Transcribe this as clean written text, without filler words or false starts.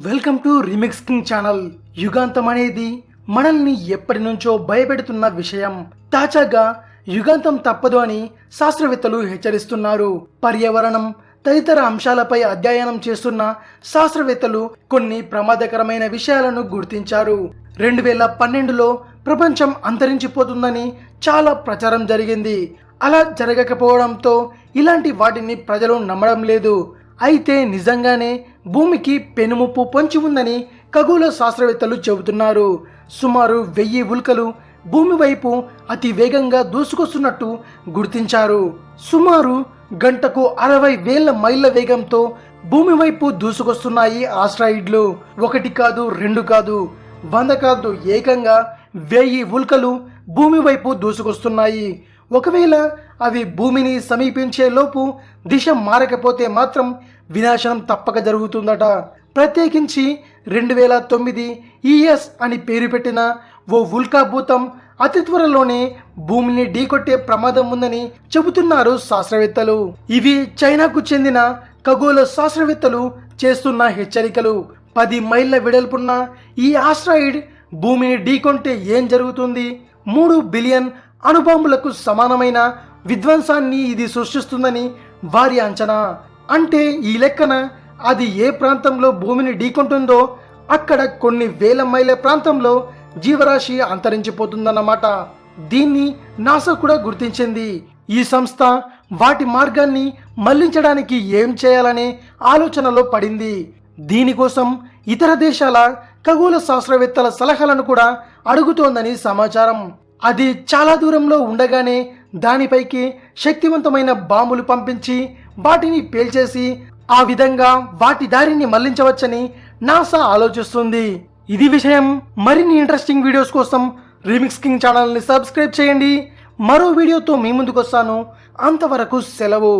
Welcome to remix king channel. యుగాంతం అనేది మనల్ని ఎప్పటి నుంచో భయపెడుతున్న విషయం. తాజాగా యుగాంతం తప్పదు అని శాస్త్రవేత్తలు హెచ్చరిస్తున్నారు. పర్యావరణం తదితర అంశాలపై అధ్యయనం చేస్తున్న శాస్త్రవేత్తలు కొన్ని ప్రమాదకరమైన విషయాలను గుర్తించారు. 2012లో ప్రపంచం అంతరించిపోతుందని చాలా ప్రచారం జరిగింది. అలా జరగకపోవడంతో ఇలాంటి వాటిని ప్రజలు నమ్మడం లేదు. అయితే నిజంగానే భూమికి పెనుముప్పు పొంచి ఉందని ఖగోళ శాస్త్రవేత్తలు చెబుతున్నారు. సుమారు 1000 ఉల్కలు భూమి వైపు అతి వేగంగా దూసుకొస్తున్నట్టు గుర్తించారు. సుమారు గంటకు 60,000 మైళ్ళ వేగంతో భూమి వైపు దూసుకొస్తున్నాయి ఆస్ట్రాయిడ్లు. 1 కాదు, 2 కాదు, 100 కాదు, ఏకంగా 1000 ఉల్కలు భూమి వైపు దూసుకొస్తున్నాయి. ఒకవేళ అవి భూమిని సమీపించే లోపు దిశ మారకపోతే మాత్రం వినాశనం తప్పక జరుగుతుందట. ప్రత్యేకించి 2009 ES అని పేరు పెట్టిన ఓ ఉల్కాభూతం అతి త్వరలోనే భూమిని ఢీకొట్టే ప్రమాదం ఉందని చెబుతున్నారు శాస్త్రవేత్తలు. ఇవి చైనాకు చెందిన ఖగోళ శాస్త్రవేత్తలు చేస్తున్న హెచ్చరికలు. 10 మైళ్ళ వెడల్పున్న ఈ ఆస్ట్రాయిడ్ భూమిని ఢీకొంటే ఏం జరుగుతుంది? 3 బిలియన్ అణుబాంబులకు సమానమైన విధ్వంసాన్ని ఇది సృష్టిస్తుందని వారి అంచనా. అంటే ఈ లెక్కన అది ఏ ప్రాంతంలో భూమిని ఢీకొంటుందో అక్కడ కొన్ని వేల మైళ్ళ ప్రాంతంలో జీవరాశి అంతరించిపోతుందన్నమాట. దీన్ని నాసా కూడా గుర్తించింది. ఈ సంస్థ వాటి మార్గాన్ని మళ్లించడానికి ఏం చేయాలనే ఆలోచనలో పడింది. దీనికోసం ఇతర దేశాల ఖగోళ శాస్త్రవేత్తల సలహాలను కూడా అడుగుతోందని సమాచారం. అది చాలా దూరంలో ఉండగానే దానిపైకి శక్తివంతమైన బాంబులు పంపించి వాటిని పేల్చేసి ఆ విధంగా వాటి దారిని మళ్లించవచ్చని నాసా ఆలోచిస్తుంది. ఇది విషయం. మరిన్ని ఇంట్రెస్టింగ్ వీడియోస్ కోసం రీమిక్స్ కింగ్ ఛానల్ని సబ్స్క్రైబ్ చేయండి. మరో వీడియోతో మీ ముందుకు వస్తాను. అంతవరకు సెలవు.